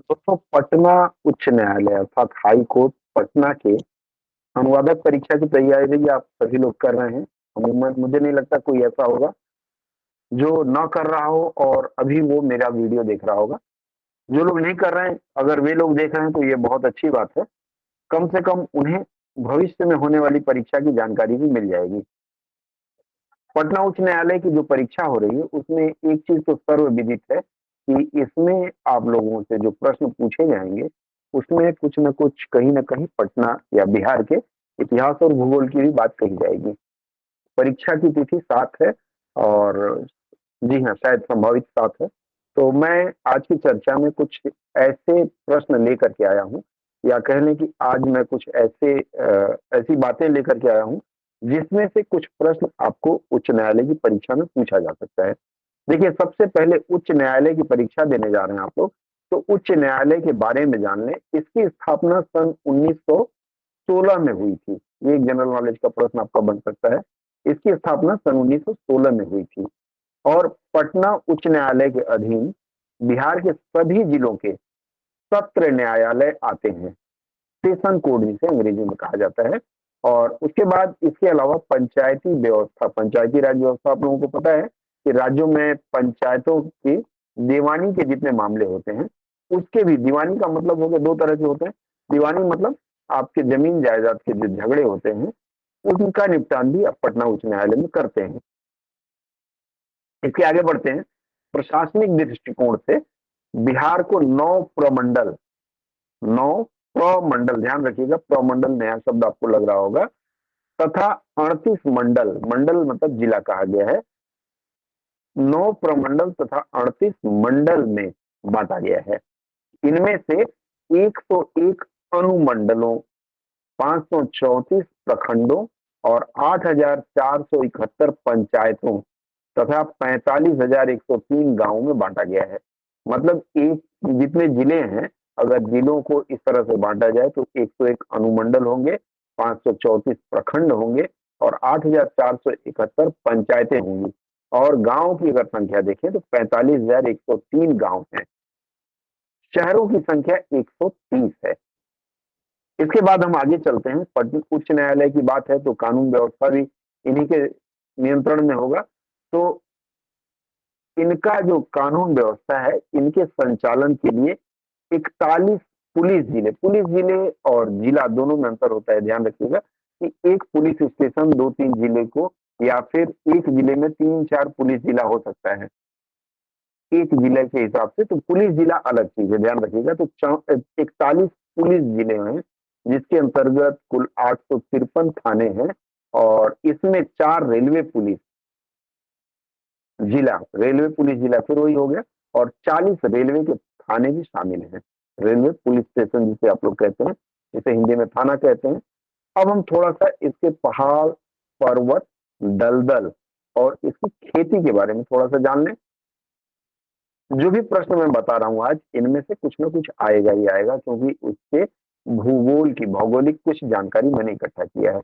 दोस्तों, पटना उच्च न्यायालय अर्थात हाई कोर्ट पटना के अनुवादक परीक्षा की तैयारी आप सभी लोग कर रहे हैं। अमूमन मुझे नहीं लगता कोई ऐसा होगा जो ना कर रहा हो और अभी वो मेरा वीडियो देख रहा होगा। जो लोग नहीं कर रहे हैं, अगर वे लोग देख रहे हैं तो ये बहुत अच्छी बात है। कम से कम उन्हें भविष्य में होने वाली परीक्षा की जानकारी भी मिल जाएगी। पटना उच्च न्यायालय की जो परीक्षा हो रही है उसमें एक चीज तो सर्वविदित है कि इसमें आप लोगों से जो प्रश्न पूछे जाएंगे उसमें कुछ न कुछ कहीं ना कहीं पटना या बिहार के इतिहास और भूगोल की भी बात कही जाएगी। परीक्षा की तिथि 7 है और जी हाँ, शायद संभावित 7 है। तो मैं आज की चर्चा में कुछ ऐसे प्रश्न लेकर के आया हूँ, या कह लें कि आज मैं कुछ ऐसी बातें लेकर के आया हूँ जिसमें से कुछ प्रश्न आपको उच्च न्यायालय की परीक्षा में पूछा जा सकता है। देखिए, सबसे पहले उच्च न्यायालय की परीक्षा देने जा रहे हैं आप लोग, तो उच्च न्यायालय के बारे में जान लें। इसकी स्थापना सन 1916 में हुई थी। ये एक जनरल नॉलेज का प्रश्न आपका बन सकता है। इसकी स्थापना सन 1916 में हुई थी और पटना उच्च न्यायालय के अधीन बिहार के सभी जिलों के सत्र न्यायालय आते हैं। सेशन कोर्ट जिसे अंग्रेजी में कहा जाता है। और उसके बाद इसके अलावा पंचायती व्यवस्था, पंचायती राज व्यवस्था, आप लोगों को पता है कि राज्यों में पंचायतों की दीवानी के जितने मामले होते हैं उसके भी, दीवानी का मतलब हो गया दो तरह के होते हैं। दीवानी मतलब आपके जमीन जायदाद के जो झगड़े होते हैं उनका निपटान भी आप पटना उच्च न्यायालय में करते हैं। इसके आगे बढ़ते हैं। प्रशासनिक दृष्टिकोण से बिहार को 9 प्रमंडल, 9 प्रमंडल, ध्यान रखिएगा, प्रमंडल नया शब्द आपको लग रहा होगा, तथा 38 मंडल, मंडल मतलब जिला कहा गया है, 9 प्रमंडल तथा 38 मंडल में बांटा गया है। इनमें से 101 अनुमंडलों, 534 प्रखंडों और 8,471 पंचायतों तथा 45,103 गांवों में बांटा गया है। मतलब एक, जितने जिले हैं, अगर जिलों को इस तरह से बांटा जाए तो 101 अनुमंडल होंगे, 534 प्रखंड होंगे और 8,471 पंचायतें होंगी। और गांव की अगर संख्या देखें तो 45,103 गांव हैं। शहरों की संख्या 130 है। इसके बाद हम आगे चलते हैं। पटना उच्च न्यायालय की बात है तो कानून व्यवस्था भी इन्हीं के नियंत्रण में होगा। तो इनका जो कानून व्यवस्था है, इनके संचालन के लिए 41 पुलिस जिले और जिला दोनों में अंतर होता है, ध्यान रखिएगा कि एक पुलिस स्टेशन 2-3 जिले को, या फिर एक जिले में 3-4 पुलिस जिला हो सकता है एक जिले के हिसाब से। तो पुलिस जिला अलग चीज है, ध्यान रखिएगा। तो 41 पुलिस जिले हैं जिसके अंतर्गत कुल 853 थाने हैं और इसमें 4 रेलवे पुलिस जिला, रेलवे पुलिस जिला फिर वही हो गया, और 40 रेलवे के थाने भी शामिल हैं। रेलवे पुलिस स्टेशन जिसे आप लोग कहते हैं, जिसे हिंदी में थाना कहते हैं। अब हम थोड़ा सा इसके पहाड़, पर्वत, दलदल और इसकी खेती के बारे में थोड़ा सा जान लें। जो भी प्रश्न मैं बता रहा हूं आज, इनमें से कुछ ना कुछ आएगा ही आएगा, क्योंकि उसके भूगोल की, भौगोलिक कुछ जानकारी मैंने इकट्ठा किया है।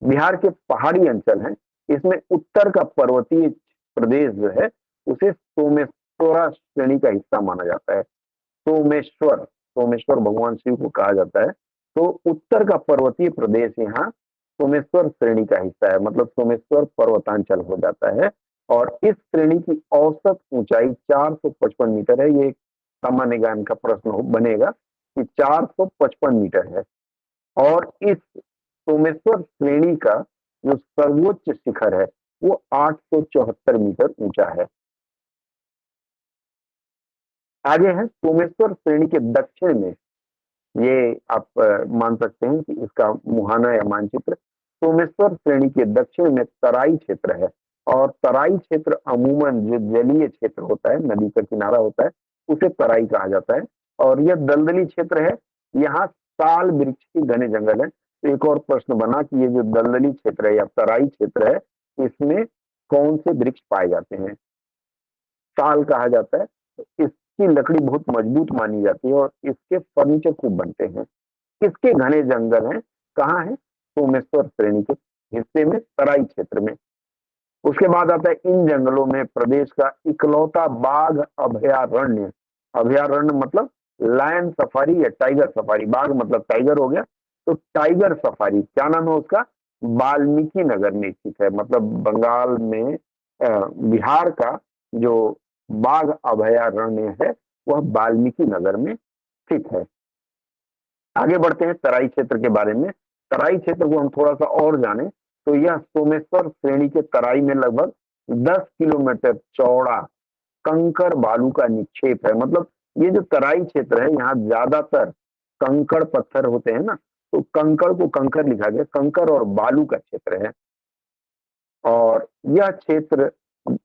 बिहार के पहाड़ी अंचल हैं, इसमें उत्तर का पर्वतीय प्रदेश जो है उसे सोमेश्वरा श्रेणी का हिस्सा माना जाता है। सोमेश्वर, सोमेश्वर भगवान शिव को कहा जाता है। तो उत्तर का पर्वतीय प्रदेश यहाँ सोमेश्वर श्रेणी का हिस्सा है, मतलब सोमेश्वर पर्वतांचल हो जाता है। और इस श्रेणी की औसत ऊंचाई 455 मीटर है। ये एक सामान्य ज्ञान का प्रश्न बनेगा कि 455 मीटर है। और इस सोमेश्वर श्रेणी का जो सर्वोच्च शिखर है वो 874 मीटर ऊंचा है। आगे है सोमेश्वर श्रेणी के दक्षिण में, ये आप मान सकते हैं कि इसका मुहाना या मानचित्र, सोमेश्वर श्रेणी के दक्षिण में तराई क्षेत्र है। और तराई क्षेत्र अमूमन जो जलीय क्षेत्र होता है, नदी का किनारा होता है, उसे तराई कहा जाता है। और यह दलदली क्षेत्र है, यहाँ साल वृक्ष के घने जंगल है। तो एक और प्रश्न बना कि ये जो दलदली क्षेत्र है या तराई क्षेत्र है, इसमें कौन से वृक्ष पाए जाते हैं? साल कहा जाता है। तो इसकी लकड़ी बहुत मजबूत मानी जाती है और इसके फर्नीचर खूब बनते हैं। इसके घने जंगल हैं, कहाँ है? सोमेश्वर श्रेणी के हिस्से में, तराई क्षेत्र में। उसके बाद आता है इन जंगलों में प्रदेश का इकलौता बाघ अभयारण्य, अभयारण्य मतलब लायन सफारी या टाइगर सफारी, बाघ मतलब टाइगर हो गया, तो टाइगर सफारी क्या नाम है उसका, वाल्मीकि नगर में स्थित है। मतलब बंगाल में बिहार का जो बाघ अभयारण्य है वह वाल्मीकि नगर में स्थित है। आगे बढ़ते हैं तराई क्षेत्र के बारे में। तराई क्षेत्र को हम थोड़ा सा और जाने तो यह सोमेश्वर श्रेणी के तराई में लगभग 10 किलोमीटर चौड़ा कंकड़ बालू का निक्षेप है। मतलब ये जो तराई क्षेत्र है यहाँ ज्यादातर कंकड़ पत्थर होते हैं ना, तो कंकड़ को कंकड़ लिखा गया, कंकड़ और बालू का क्षेत्र है। और यह क्षेत्र,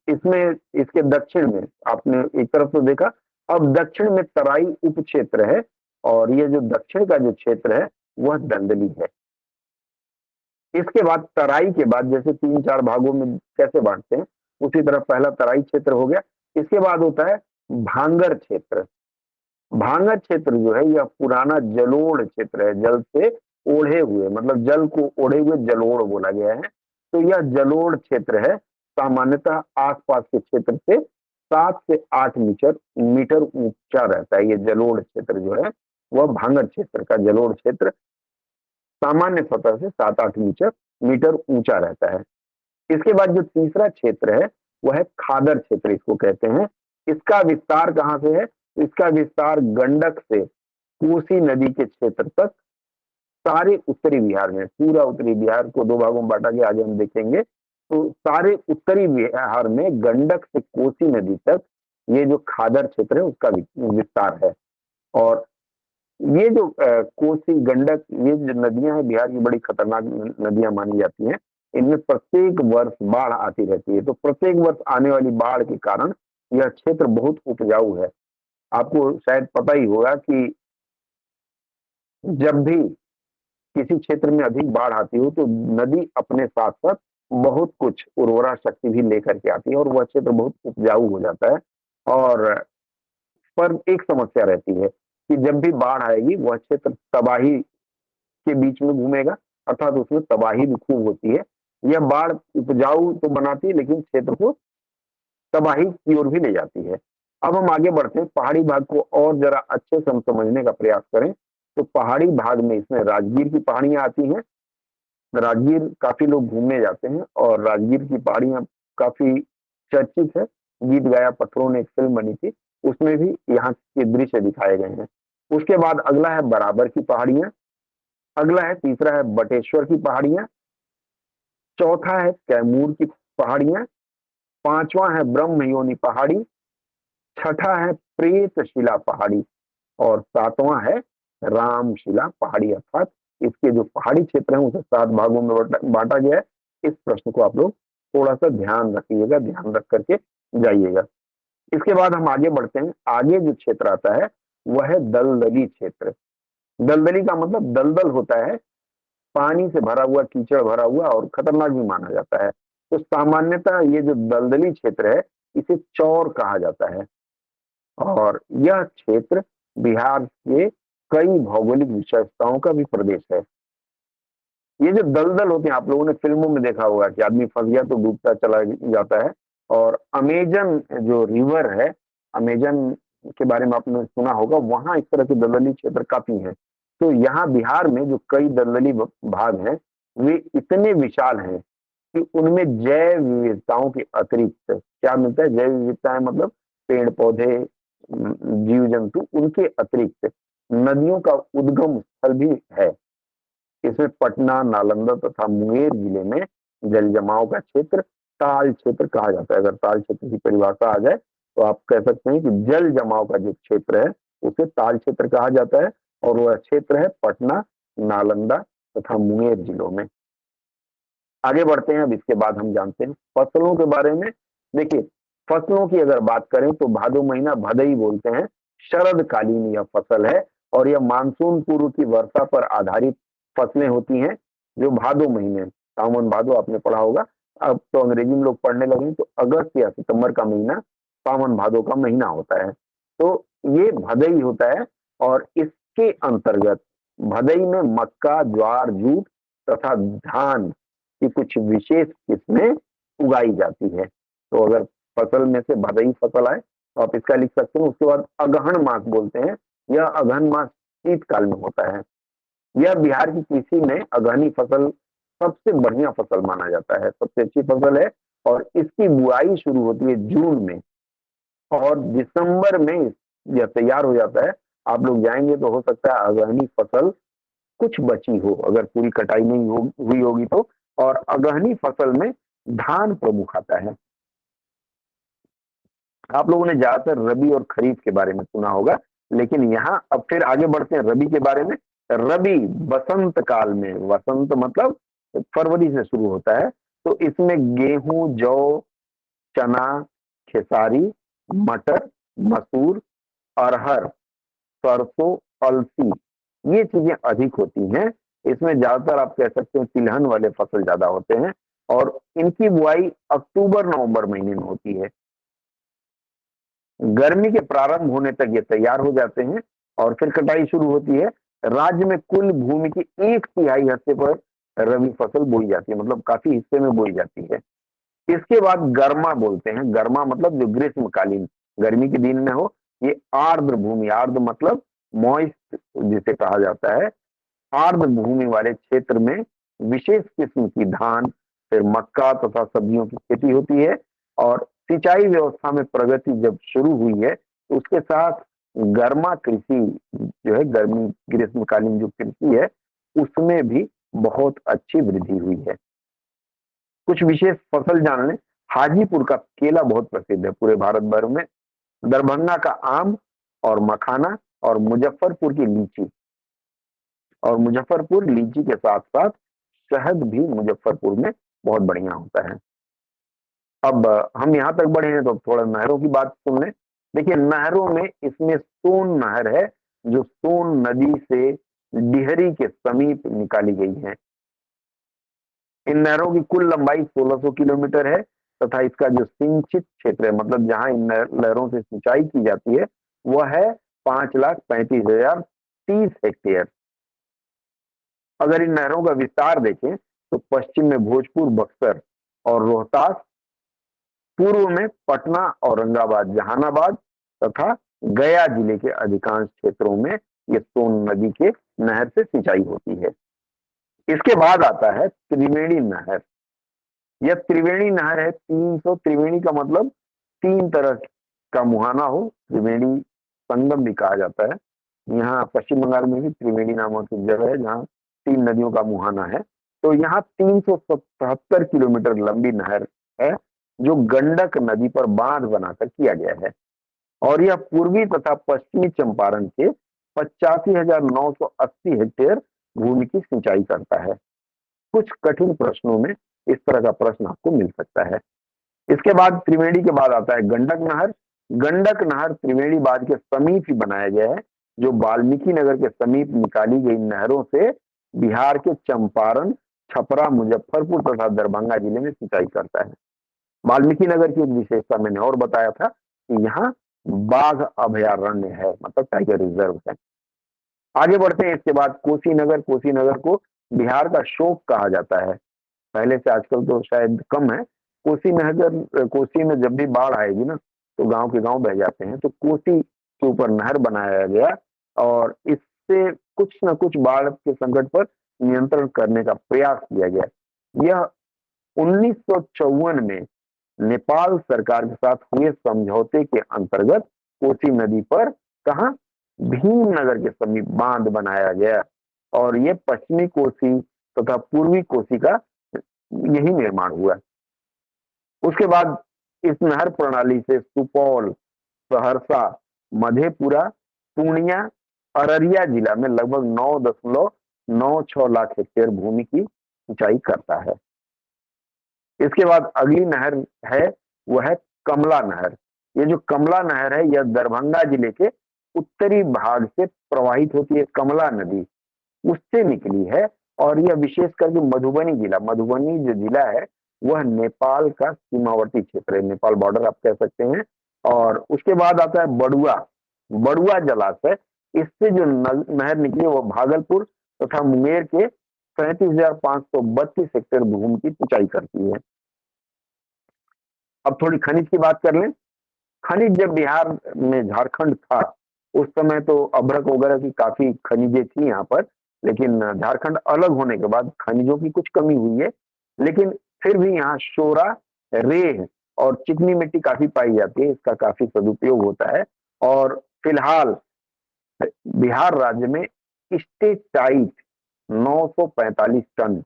इसमें इसके दक्षिण में आपने एक तरफ तो देखा, अब दक्षिण में तराई उप क्षेत्र है, और ये जो दक्षिण का जो क्षेत्र है वह दलदली है। इसके बाद तराई के बाद जैसे 3-4 भागों में कैसे बांटते हैं, उसी तरह पहला तराई क्षेत्र हो गया। इसके बाद होता है भांगर क्षेत्र। भांगर क्षेत्र जो है यह पुराना जलोढ़ क्षेत्र है, जल से ओढ़े हुए, मतलब जल को ओढ़े हुए जलोढ़ बोला गया है। तो यह जलोढ़ क्षेत्र है, सामान्यतः आसपास के क्षेत्र से 7 से 8 मीटर ऊंचा रहता है। ये जलोढ़ क्षेत्र जो है वह भांगर क्षेत्र का जलोढ़ क्षेत्र सामान्य सतह से 7-8 मीटर ऊंचा रहता है। इसके बाद जो तीसरा क्षेत्र है वह है खादर क्षेत्र, इसको कहते हैं। इसका विस्तार कहां से है, इसका विस्तार गंडक से कोसी नदी के क्षेत्र तक सारे उत्तरी बिहार में, पूरा उत्तरी बिहार को 2 भागों में बांटा गया, आगे हम देखेंगे। तो सारे उत्तरी बिहार में गंडक से कोसी नदी तक ये जो खादर क्षेत्र है उसका विस्तार है। और ये जो कोसी गंडक, ये जो नदियां हैं बिहार की बड़ी खतरनाक नदियां मानी जाती हैं। इनमें प्रत्येक वर्ष बाढ़ आती रहती है, तो प्रत्येक वर्ष आने वाली बाढ़ के कारण यह क्षेत्र बहुत उपजाऊ है। आपको शायद पता ही होगा कि जब भी किसी क्षेत्र में अधिक बाढ़ आती हो तो नदी अपने साथ साथ बहुत कुछ उर्वरा शक्ति भी लेकर के आती है और वह क्षेत्र बहुत उपजाऊ हो जाता है। और पर एक समस्या रहती है कि जब भी बाढ़ आएगी वह क्षेत्र तबाही के बीच में घूमेगा, अर्थात उसमें तबाही भी खूब होती है। यह बाढ़ उपजाऊ तो बनाती है लेकिन क्षेत्र को तबाही की ओर भी ले जाती है। अब हम आगे बढ़ते हैं, पहाड़ी भाग को और जरा अच्छे से हम समझने का प्रयास करें। तो पहाड़ी भाग में इसमें राजगीर की पहाड़ियां आती हैं। राजगीर काफी लोग घूमने जाते हैं और राजगीर की पहाड़ियां काफी चर्चित है। गीत गाया पत्थरों ने एक फिल्म बनी थी, उसमें भी यहाँ के दृश्य दिखाए गए हैं। उसके बाद अगला है बराबर की पहाड़ियां, अगला है तीसरा है बटेश्वर की पहाड़ियां, चौथा है कैमूर की पहाड़ियां, पांचवा है ब्रह्मयोनी पहाड़ी, छठा है प्रेतशिला पहाड़ी, और सातवां है रामशिला पहाड़ी। अर्थात इसके जो पहाड़ी क्षेत्र है उसे 7 भागों में बांटा गया है। इस प्रश्न को आप लोग थोड़ा सा ध्यान रखिएगा, ध्यान रख करके जाइएगा। इसके बाद हम आगे बढ़ते हैं। आगे जो क्षेत्र आता है वह है दलदली क्षेत्र। दलदली का मतलब दलदल होता है, पानी से भरा हुआ, कीचड़ भरा हुआ और खतरनाक भी माना जाता है। तो सामान्यतः ये जो दलदली क्षेत्र है इसे चौर कहा जाता है। और यह क्षेत्र बिहार के कई भौगोलिक विशेषताओं का भी प्रदेश है। ये जो दलदल होते हैं, आप लोगों ने फिल्मों में देखा होगा कि आदमी फंस गया तो डूबता चला जाता है। और अमेजन जो रिवर है, अमेजन के बारे में आपने सुना होगा, वहां इस तरह के दलदली क्षेत्र काफी हैं। तो यहाँ बिहार में जो कई दलदली भाग हैं वे इतने विशाल हैं कि उनमें जैव विविधताओं के अतिरिक्त क्या मिलता है, जैव विविधताएं मतलब पेड़ पौधे, जीव जंतु, उनके अतिरिक्त नदियों का उद्गम स्थल भी है। इसमें पटना, नालंदा तथा मुंगेर जिले में जल जमाव का क्षेत्र ताल क्षेत्र कहा जाता है। अगर ताल क्षेत्र की परिभाषा आ जाए तो आप कह सकते हैं कि जल जमाव का जो क्षेत्र है उसे ताल क्षेत्र कहा जाता है, और वह क्षेत्र है पटना, नालंदा तथा मुंगेर जिलों में। आगे बढ़ते हैं। अब इसके बाद हम जानते हैं फसलों के बारे में। देखिए, फसलों की अगर बात करें तो भादो महीना भदई बोलते हैं, शरदकालीन यह फसल है और यह मानसून पूर्व की वर्षा पर आधारित फसलें होती हैं जो भादो महीने, सावन भादो आपने पढ़ा होगा। अब तो अंग्रेजी में लोग पढ़ने लगे, तो अगस्त या सितंबर का महीना सावन भादो का महीना होता है। तो ये भदई होता है और इसके अंतर्गत भदई में मक्का, ज्वार, जूट तथा धान की कुछ विशेष किस्में उगाई जाती है। तो अगर फसल में से भदई फसल आए तो आप इसका लिख सकते हैं। उसके बाद अगहन मास बोलते हैं, यह अगहन मास शीतकाल में होता है। यह बिहार की कृषि में अगहनी फसल सबसे बढ़िया फसल माना जाता है, सबसे अच्छी फसल है। और इसकी बुआई शुरू होती है जून में और दिसंबर में यह तैयार हो जाता है। आप लोग जाएंगे तो हो सकता है अगहनी फसल कुछ बची हो, अगर पूरी कटाई नहीं हुई होगी तो। और अगहनी फसल में धान प्रमुख आता है। आप लोगों ने ज्यादातर रबी और खरीफ के बारे में सुना होगा, लेकिन यहाँ अब फिर आगे बढ़ते हैं रबी के बारे में। रबी बसंत काल में, वसंत मतलब फरवरी से शुरू होता है, तो इसमें गेहूं, जौ, चना, खेसारी, मटर, मसूर, अरहर, सरसों, अलसी, ये चीजें अधिक होती हैं। इसमें ज्यादातर आप कह सकते हैं तिलहन वाले फसल ज्यादा होते हैं और इनकी बुआई अक्टूबर नवंबर महीने में होती है। गर्मी के प्रारंभ होने तक ये तैयार हो जाते हैं और फिर कटाई शुरू होती है। राज्य में कुल भूमि की 1/3 हिस्से पर रबी फसल बोई जाती है, मतलब काफी हिस्से में बोई जाती है। इसके बाद गर्मा बोलते हैं। गर्मा मतलब जो ग्रीष्मकालीन, गर्मी के दिन में हो। ये आर्द्र भूमि, आर्द्र मतलब मॉइस्ट जिसे कहा जाता है, आर्द्र भूमि वाले क्षेत्र में विशेष किस्म की धान, फिर मक्का तथा सब्जियों की खेती होती है। और सिंचाई व्यवस्था में प्रगति जब शुरू हुई है तो उसके साथ गर्मा कृषि जो है, गर्मी ग्रीष्मकालीन जो कृषि है, उसमें भी बहुत अच्छी वृद्धि हुई है। कुछ विशेष फसल जान लें। हाजीपुर का केला बहुत प्रसिद्ध है पूरे भारत भर में। दरभंगा का आम और मखाना, और मुजफ्फरपुर की लीची। और मुजफ्फरपुर लीची के साथ साथ शहद भी मुजफ्फरपुर में बहुत बढ़िया होता है। अब हम यहाँ तक बढ़े हैं तो थोड़ा नहरों की बात सुन लें। देखिए, नहरों में इसमें सोन नहर है, जो सोन नदी से डिहरी के समीप निकाली गई है। इन नहरों की कुल लंबाई 1600 किलोमीटर है तथा इसका जो सिंचित क्षेत्र है, मतलब जहां इन नहरों से सिंचाई की जाती है, वह है 5,35,030 हेक्टेयर। अगर इन नहरों का विस्तार देखें तो पश्चिम में भोजपुर, बक्सर और रोहतास, पूर्व में पटना, औरंगाबाद, जहानाबाद तथा गया जिले के अधिकांश क्षेत्रों में ये सोन नदी के नहर से सिंचाई होती है। इसके बाद आता है त्रिवेणी नहर। यह त्रिवेणी नहर है। 300, त्रिवेणी का मतलब 3 तरह का मुहाना हो, त्रिवेणी संगम भी कहा जाता है। यहाँ पश्चिम बंगाल में भी त्रिवेणी नामक एक जगह है जहाँ 3 नदियों का मुहाना है। तो यहाँ 377 किलोमीटर लंबी नहर है, जो गंडक नदी पर बांध बनाकर किया गया है। और यह पूर्वी तथा पश्चिमी चंपारण के 85,980 हेक्टेयर भूमि की सिंचाई करता है। कुछ कठिन प्रश्नों में इस तरह का प्रश्न आपको मिल सकता है। इसके बाद त्रिवेणी के बाद आता है गंडक नहर। गंडक नहर त्रिवेणी बांध के समीप ही बनाया गया है, जो वाल्मीकि नगर के समीप निकाली गई नहरों से बिहार के चंपारण, छपरा, मुजफ्फरपुर तथा दरभंगा जिले में सिंचाई करता है। वाल्मीकि नगर की एक विशेषता मैंने और बताया था कि यहाँ बाघ अभयारण्य है, मतलब टाइगर रिजर्व है। आगे बढ़ते हैं। इसके बाद कोसी नगर। कोसी नगर को बिहार का शोक कहा जाता है, पहले से आजकल तो शायद कम है। कोसी नहर, कोसी में जब भी बाढ़ आएगी ना तो गांव के गांव बह जाते हैं, तो कोसी के ऊपर नहर बनाया गया और इससे कुछ न कुछ बाढ़ के संकट पर नियंत्रण करने का प्रयास किया गया। यह 1954 में नेपाल सरकार के साथ हुए समझौते के अंतर्गत कोसी नदी पर कहा, भीमनगर के समीप बांध बनाया गया और ये पश्चिमी कोसी तथा पूर्वी कोसी का यही निर्माण हुआ। उसके बाद इस नहर प्रणाली से सुपौल, सहरसा, मधेपुरा, पूर्णिया, अररिया जिला में लगभग 9.96 लाख हेक्टेयर भूमि की सिंचाई करता है। इसके बाद अगली नहर है, वह है कमला नहर। ये जो कमला नहर है, यह दरभंगा जिले के उत्तरी भाग से प्रवाहित होती है। कमला नदी उससे निकली है और यह विशेष करके मधुबनी जिला, मधुबनी जो जिला है वह नेपाल का सीमावर्ती क्षेत्र है, नेपाल बॉर्डर आप कह सकते हैं। और उसके बाद आता है बड़ुआ। बड़ुआ जलाशय, इससे जो नहर निकली है वो भागलपुर तथा मुंगेर के 37,532 हेक्टेयर भूमि की सिंचाई करती है। अब थोड़ी खनिज की बात कर लें। खनिज जब बिहार में झारखंड था उस समय तो अभ्रक वगैरह की काफी खनिजें थी यहाँ पर, लेकिन झारखंड अलग होने के बाद खनिजों की कुछ कमी हुई है। लेकिन फिर भी यहाँ शोरा, रेह और चिकनी मिट्टी काफी पाई जाती है, इसका काफी सदुपयोग होता है। और फिलहाल बिहार राज्य में स्टेटाइट 945 टन,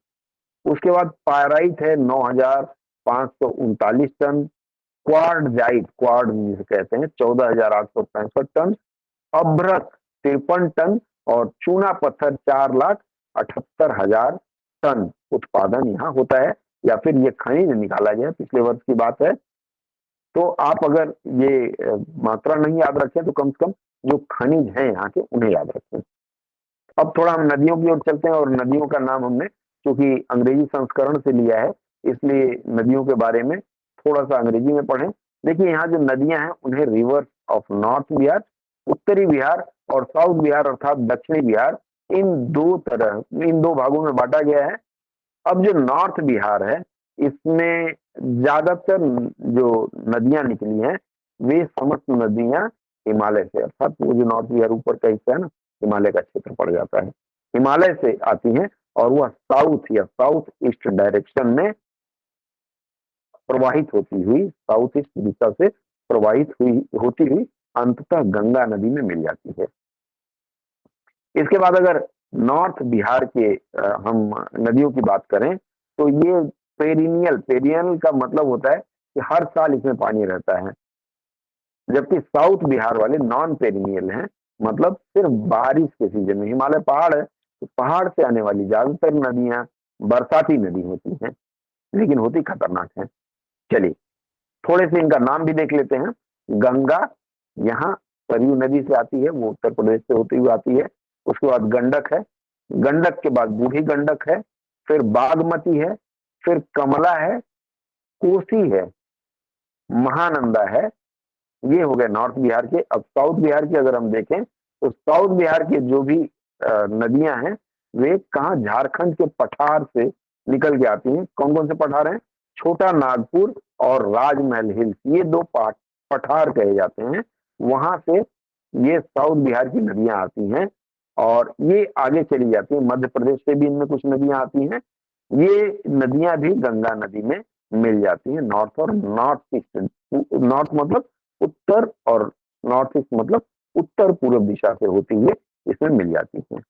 उसके बाद पायराइट है 9,539 टन, क्वार्डजाइट, क्वार्ड जिसे कहते हैं, 14,865 टन, अभ्रक 53 टन और चूना पत्थर 4,78,000 टन उत्पादन यहाँ होता है, या फिर ये खनिज निकाला गया, पिछले वर्ष की बात है। तो आप अगर ये मात्रा नहीं याद रखें तो कम से कम जो खनिज है यहाँ के उन्हें याद रखें। अब थोड़ा हम नदियों की ओर चलते हैं, और नदियों का नाम हमने क्योंकि अंग्रेजी संस्करण से लिया है, इसलिए नदियों के बारे में थोड़ा सा अंग्रेजी में पढ़ें। देखिए यहाँ जो नदियां हैं उन्हें रिवर्स ऑफ नॉर्थ बिहार, उत्तरी बिहार और साउथ बिहार अर्थात दक्षिणी बिहार, इन दो भागों में बांटा गया है। अब जो नॉर्थ बिहार है इसमें ज्यादातर जो नदियां निकली हैं वे समस्त नदियां हिमालय से, अर्थात वो जो नॉर्थ बिहार ऊपर का हिस्सा है ना, हिमालय का क्षेत्र पड़ जाता है, हिमालय से आती हैं और वह साउथ या साउथ ईस्ट डायरेक्शन में प्रवाहित होती हुई, साउथ ईस्ट दिशा से प्रवाहित हुई होती हुई अंततः गंगा नदी में मिल जाती है। इसके बाद अगर नॉर्थ बिहार के हम नदियों की बात करें तो ये पेरिनियल, पेरिनियल का मतलब होता है कि हर साल इसमें पानी रहता है, जबकि साउथ बिहार वाले नॉन पेरिनियल हैं, मतलब सिर्फ बारिश के सीजन में। हिमालय पहाड़ है तो पहाड़ से आने वाली ज्यादातर नदियां बरसाती नदी होती हैं, लेकिन होती खतरनाक है। चलिए थोड़े से इनका नाम भी देख लेते हैं। गंगा यहाँ सरयू नदी से आती है, वो उत्तर प्रदेश से होती हुई आती है। उसके बाद गंडक है, गंडक के बाद बूढ़ी गंडक है, फिर बागमती है, फिर कमला है, कोसी है, महानंदा है। ये हो गए नॉर्थ बिहार के। अब साउथ बिहार की अगर हम देखें तो साउथ बिहार के जो भी नदियां हैं वे कहा, झारखंड के पठार से निकल के आती हैं। कौन कौन से पठार हैं? छोटा नागपुर और राजमहल हिल्स, ये दो पठार कहे जाते हैं, वहां से ये साउथ बिहार की नदियां आती हैं और ये आगे चली जाती है। मध्य प्रदेश से भी इनमें कुछ नदियां आती हैं, ये नदियां भी गंगा नदी में मिल जाती हैं। नॉर्थ और नॉर्थ ईस्ट, नॉर्थ मतलब उत्तर और नॉर्थ ईस्ट मतलब उत्तर पूर्व दिशा से होती हुई इसमें मिल जाती हैं।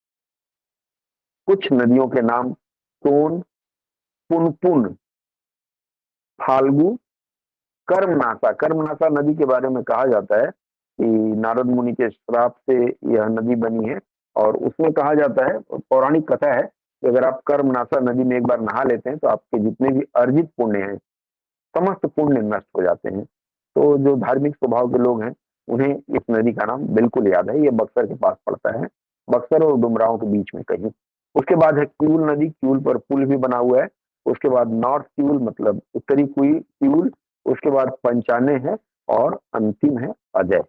कुछ नदियों के नाम सोन, पुनपुन, फाल्गु, कर्मनासा। कर्मनासा नदी के बारे में कहा जाता है कि नारद मुनि के श्राप से यह नदी बनी है, और उसमें कहा जाता है, पौराणिक कथा है कि अगर आप कर्मनासा नदी में एक बार नहा लेते हैं तो आपके जितने भी अर्जित पुण्य हैं समस्त पुण्य नष्ट हो जाते हैं। तो जो धार्मिक स्वभाव के लोग हैं उन्हें इस नदी का नाम बिल्कुल याद है, ये बक्सर के पास पड़ता है, बक्सर और डुमरांव के बीच में कहीं। उसके बाद है क्यूल नदी, क्यूल पर पुल भी बना हुआ है। उसके बाद नॉर्थ क्यूल मतलब उत्तरी क्यूल, उसके बाद पंचाने है और अंतिम है अजय।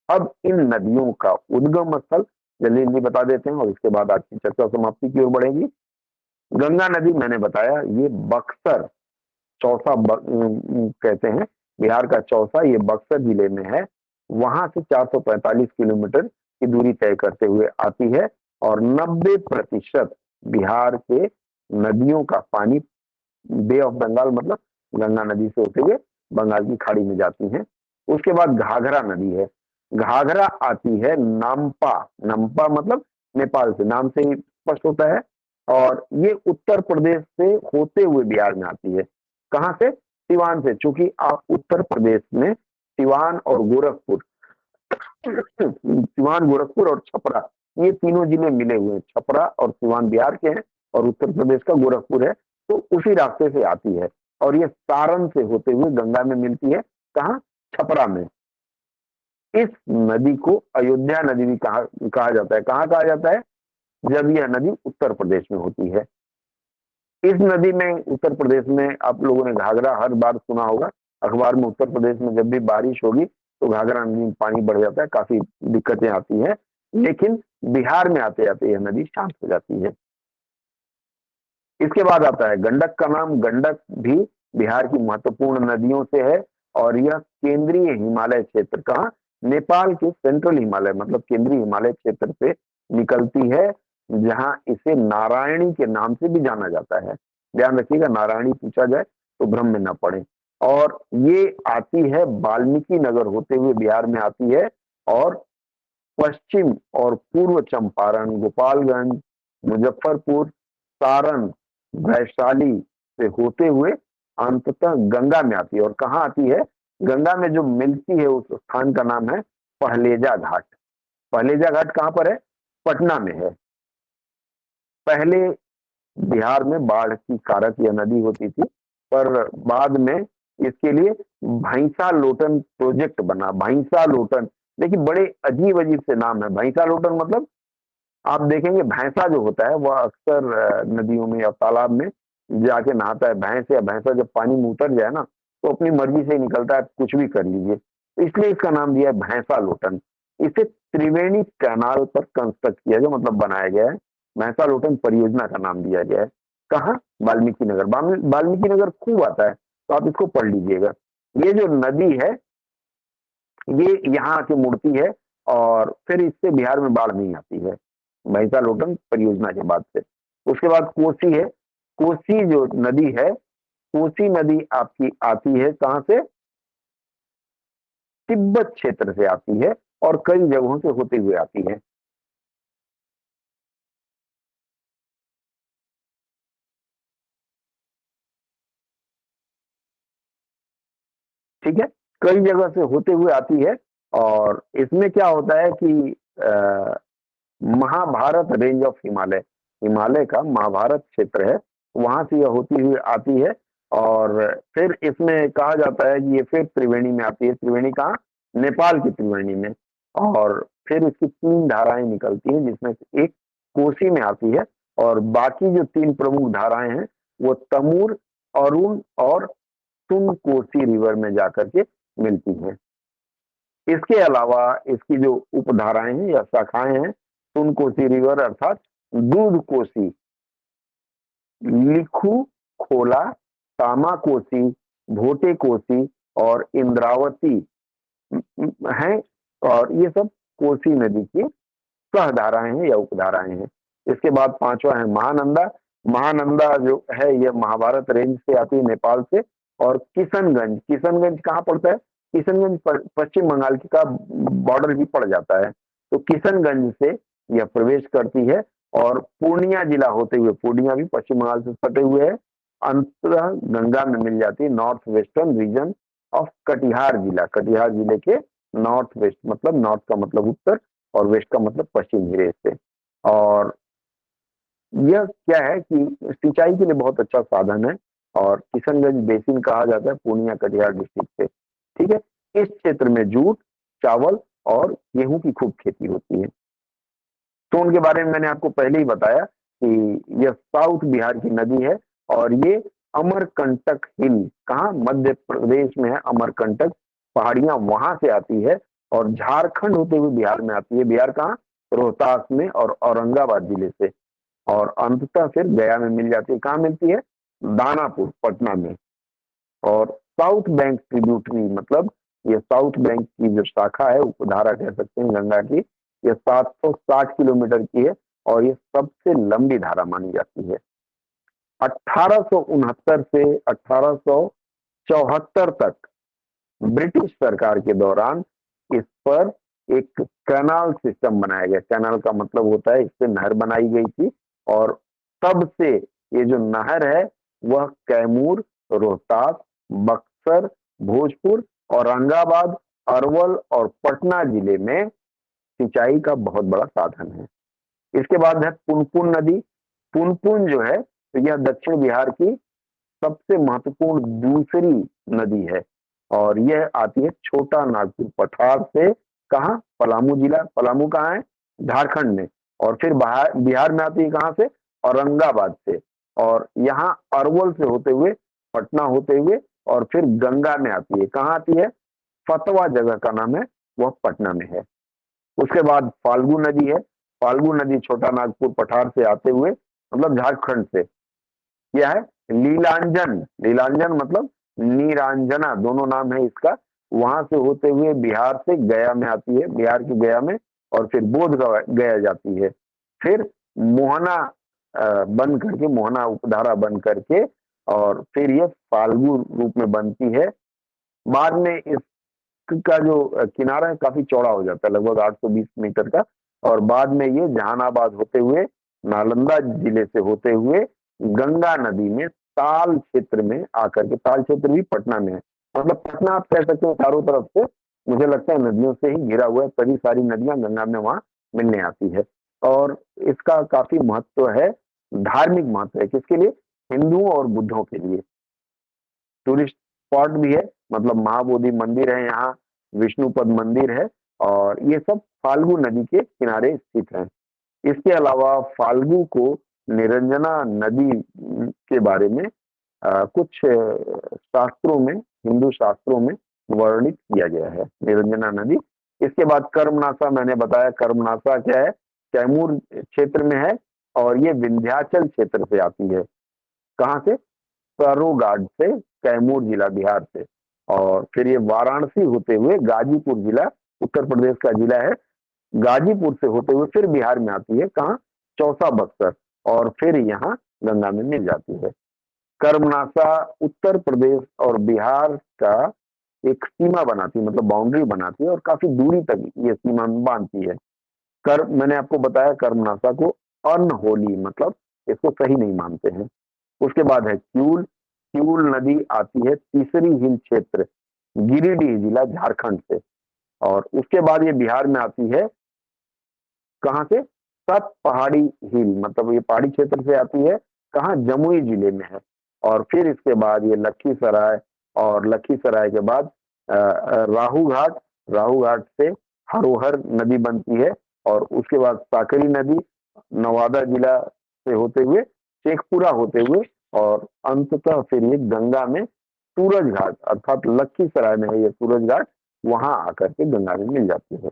अब इन नदियों का उद्गम स्थल जल्दी जल्दी बता देते हैं और इसके बाद आज की चर्चा समाप्ति की ओर बढ़ेगी। गंगा नदी मैंने बताया ये बक्सर, चौसा कहते हैं, बिहार का चौसा, ये बक्सर जिले में है। वहां से 445 किलोमीटर की दूरी तय करते हुए आती है और 90% बिहार के नदियों का पानी बे ऑफ बंगाल मतलब गंगा नदी से होते हुए बंगाल की खाड़ी में जाती हैं। उसके बाद घाघरा नदी है, घाघरा आती है नामपा, नामपा मतलब नेपाल से, नाम से ही स्पष्ट होता है, और ये उत्तर प्रदेश से होते हुए बिहार में आती है। कहां से? सिवान से, चूंकि आप उत्तर प्रदेश में सिवान और गोरखपुर सिवान, गोरखपुर और छपरा, ये तीनों जिले मिले हुए हैं। छपरा और सिवान बिहार के हैं और उत्तर प्रदेश का गोरखपुर है, तो उसी रास्ते से आती है और ये सारण से होते हुए गंगा में मिलती है। कहा? छपरा में। इस नदी को अयोध्या नदी भी कहा जाता है। कहाँ कहा जाता है? जब यह नदी उत्तर प्रदेश में होती है। इस नदी में, उत्तर प्रदेश में, आप लोगों ने घाघरा हर बार सुना होगा अखबार में। उत्तर प्रदेश में जब भी बारिश होगी तो घाघरा नदी में पानी बढ़ जाता है, काफी दिक्कतें आती हैं, लेकिन बिहार में आते आते यह नदी शांत हो जाती है। इसके बाद आता है गंडक का नाम। गंडक भी बिहार की महत्वपूर्ण नदियों से है और यह केंद्रीय हिमालय क्षेत्र, कहा, नेपाल के सेंट्रल हिमालय मतलब केंद्रीय हिमालय क्षेत्र से निकलती है, जहां इसे नारायणी के नाम से भी जाना जाता है। ध्यान रखिएगा, नारायणी पूछा जाए तो भ्रम में न पड़े। और ये आती है वाल्मीकि नगर होते हुए बिहार में आती है, और पश्चिम और पूर्व चंपारण, गोपालगंज, मुजफ्फरपुर, सारण, वैशाली से होते हुए अंततः गंगा में आती है। और कहाँ आती है? गंगा में जो मिलती है उस स्थान का नाम है पहलेजा घाट। पहलेजा घाट कहाँ पर है? पटना में है। पहले बिहार में बाढ़ की कारक यह नदी होती थी, पर बाद में इसके लिए भैंसा लोटन प्रोजेक्ट बना। भैंसा लोटन, देखिए बड़े अजीब अजीब से नाम है। भैंसा लोटन मतलब आप देखेंगे भैंसा जो होता है वह अक्सर नदियों में या तालाब में जाके नहाता है। भैंस या भैंसा जब पानी में उतर जाए ना तो अपनी मर्जी से निकलता है, कुछ भी कर लीजिए, तो इसलिए इसका नाम दिया है भैंसा लोटन। इसे त्रिवेणी कैनाल पर कंस्ट्रक्ट किया गया, मतलब बनाया गया है। भैंसा लोटन परियोजना का नाम दिया गया है। कहाँ? वाल्मीकि नगर। वाल्मीकि नगर खूब आता है, तो आप इसको पढ़ लीजिएगा। ये जो नदी है ये यहाँ आके मुड़ती है और फिर इससे बिहार में बाढ़ नहीं आती है, भैंसा लोटन परियोजना के बाद से। उसके बाद कोसी है। कोसी जो नदी है, कोसी नदी आपकी आती है कहां से? तिब्बत क्षेत्र से आती है और कई जगहों से होते हुए आती है। ठीक है, कई जगह से होते हुए आती है। और इसमें क्या होता है कि महाभारत रेंज ऑफ हिमालय, हिमालय का महाभारत क्षेत्र है, वहां से यह होती हुई आती है। और फिर इसमें कहा जाता है कि ये फिर त्रिवेणी में आती है। त्रिवेणी कहाँ? नेपाल की त्रिवेणी में। और फिर इसकी 3 धाराएं निकलती हैं, जिसमें से एक कोसी में आती है, और बाकी जो 3 प्रमुख धाराएं हैं वो तमूर, अरुण और तुंग कोसी रिवर में जाकर के मिलती हैं। इसके अलावा इसकी जो उपधाराएं हैं या शाखाएं हैं, तुंग कोसी रिवर अर्थात दूध कोसी, लिखू, खोला, तामा कोसी, भोटे कोसी और इंद्रावती हैं। और ये सब कोसी नदी की सहधाराएं हैं या उपधाराएं हैं। इसके बाद 5वां है महानंदा। महानंदा जो है यह महाभारत रेंज से आती है, नेपाल से। और किशनगंज, किशनगंज कहाँ पड़ता है? किशनगंज पश्चिम बंगाल का बॉर्डर भी पड़ जाता है, तो किशनगंज से यह प्रवेश करती है और पूर्णिया जिला होते हुए, पूर्णिया भी पश्चिम बंगाल से सटे हुए है, अंततः गंगा में मिल जाती है। North western region of Katihar जिला, कटिहार जिले के नॉर्थ वेस्ट, मतलब नॉर्थ का मतलब उत्तर और वेस्ट का मतलब पश्चिम हिरे से। और यह क्या है कि सिंचाई के लिए बहुत अच्छा साधन है, और किशनगंज बेसिन कहा जाता है पूर्णिया कटिहार डिस्ट्रिक्ट से। ठीक है, इस क्षेत्र में जूट, चावल और गेहूं की खूब खेती होती है। तो उनके बारे में मैंने आपको पहले ही बताया कि यह साउथ बिहार की नदी है, और ये अमरकंटक हिल, कहाँ? मध्य प्रदेश में है अमरकंटक पहाड़ियां, वहां से आती है और झारखंड होते हुए बिहार में आती है। बिहार कहाँ? रोहतास में और औरंगाबाद जिले से। और अंततः फिर गया में मिल जाती है। कहाँ मिलती है? दानापुर, पटना में। और साउथ बैंक ट्रिब्यूटरी, मतलब ये साउथ बैंक की जो शाखा है, उपधारा कह सकते हैं गंगा की, ये 760 किलोमीटर की है और ये सबसे लंबी धारा मानी जाती है। 1869 से 1874 तक ब्रिटिश सरकार के दौरान इस पर एक कैनाल सिस्टम बनाया गया। कैनाल का मतलब होता है इससे नहर बनाई गई थी, और तब से ये जो नहर है वह कैमूर, रोहतास, बक्सर, भोजपुर, औरंगाबाद, अरवल और पटना जिले में सिंचाई का बहुत बड़ा साधन है। इसके बाद है पुनपुन नदी। पुनपुन जो है तो यह दक्षिण बिहार की सबसे महत्वपूर्ण दूसरी नदी है, और यह आती है छोटा नागपुर पठार से। कहाँ? पलामू जिला। पलामू कहाँ है? झारखंड में। और फिर बिहार में आती है कहाँ से? औरंगाबाद से। और यहाँ अरवल से होते हुए, पटना होते हुए, और फिर गंगा में आती है। कहाँ आती है? फतवा जगह का नाम है, वह पटना में है। उसके बाद फाल्गु नदी है। फाल्गु नदी छोटा नागपुर पठार से आते हुए, मतलब झारखंड से, यह है लीलांजन। लीलांजन मतलब नीरांजना, दोनों नाम है इसका। वहां से होते हुए बिहार से गया में आती है, बिहार की गया में, और फिर बोध गया जाती है, फिर मोहना बन करके, मोहना उपधारा बन करके, और फिर ये फाल्गु रूप में बनती है। बाद में इसका जो किनारा है काफी चौड़ा हो जाता है, लगभग 820 मीटर का, और बाद में ये जहानाबाद होते हुए, नालंदा जिले से होते हुए गंगा नदी में ताल क्षेत्र में आकर के, ताल क्षेत्र भी पटना में है, मतलब पटना आप कह सकते हो चारों तरफ से मुझे लगता है नदियों से ही घिरा हुआ है, सभी सारी नदियां गंगा में वहां मिलने आती है। और इसका काफी महत्व है, धार्मिक महत्व है, किसके लिए? हिंदुओं और बुद्धों के लिए। टूरिस्ट स्पॉट भी है, मतलब महाबोधि मंदिर है यहाँ, विष्णुपद मंदिर है, और ये सब फाल्गु नदी के किनारे स्थित है। इसके अलावा फाल्गु को निरंजना नदी के बारे में कुछ शास्त्रों में, हिंदू शास्त्रों में वर्णित किया गया है, निरंजना नदी। इसके बाद कर्मनासा, मैंने बताया कर्मनासा क्या है, कैमूर क्षेत्र में है, और ये विंध्याचल क्षेत्र से आती है। कहाँ से? सरोगाड से, कैमूर जिला बिहार से, और फिर ये वाराणसी होते हुए गाजीपुर जिला, उत्तर प्रदेश का जिला है, गाजीपुर से होते हुए फिर बिहार में आती है, कहाँ? चौसा बक्सर, और फिर यहाँ गंगा में मिल जाती है। कर्मनासा उत्तर प्रदेश और बिहार का एक सीमा बनाती है, मतलब बाउंड्री बनाती है, और काफी दूरी तक ये सीमा बांधती है। मैंने आपको बताया कर्मनासा को अनहोली, मतलब इसको सही नहीं मानते हैं। उसके बाद है क्यूल, क्यूल नदी आती है तीसरी हिल क्षेत्र, गिरिडीह जिला, झारखंड से, और उसके बाद ये बिहार में आती है, कहाँ से? सत पहाड़ी हिल, मतलब ये पहाड़ी क्षेत्र से आती है, कहाँ? जमुई जिले में है। और फिर इसके बाद ये लखीसराय, और लखीसराय के बाद राहू घाट, राहू घाट से हरोहर नदी बनती है, और उसके बाद साकरी नदी नवादा जिला से होते हुए, शेखपुरा होते हुए, और अंततः फिर ये गंगा में सूरज घाट, अर्थात लखीसराय में है ये सूरज घाट, वहां आकर के गंगा में मिल जाती है।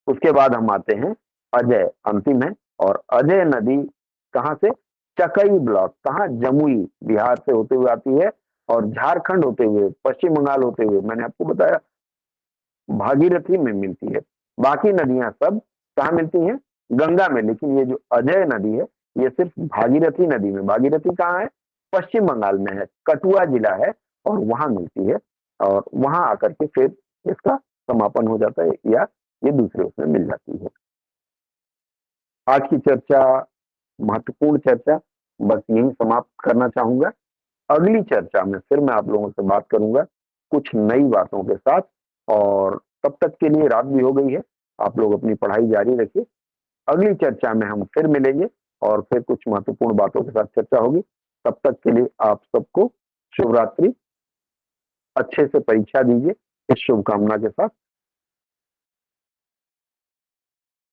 उसके बाद हम आते हैं अजय, अंतिम है, और अजय नदी कहाँ से? चकई ब्लॉक, कहाँ? जमुई बिहार से होते हुए आती है, और झारखंड होते हुए, पश्चिम बंगाल होते हुए, मैंने आपको बताया भागीरथी में मिलती है। बाकी नदियां सब कहाँ मिलती हैं? गंगा में, लेकिन ये जो अजय नदी है ये सिर्फ भागीरथी नदी में, भागीरथी कहाँ है? पश्चिम बंगाल में है, कटुआ जिला है, और वहां मिलती है, और वहां आकर के फिर इसका समापन हो जाता है, या ये दूसरे उसमें मिल जाती है। आज की चर्चा, महत्वपूर्ण चर्चा, बस यही समाप्त करना चाहूंगा। अगली चर्चा में फिर मैं आप लोगों से बात करूंगा कुछ नई बातों के साथ, और तब तक के लिए रात भी हो गई है, आप लोग अपनी पढ़ाई जारी रखिए। अगली चर्चा में हम फिर मिलेंगे, और फिर कुछ महत्वपूर्ण बातों के साथ चर्चा होगी। तब तक के लिए आप सबको शुभ रात्रि, अच्छे से परीक्षा दीजिए, इस शुभकामना के साथ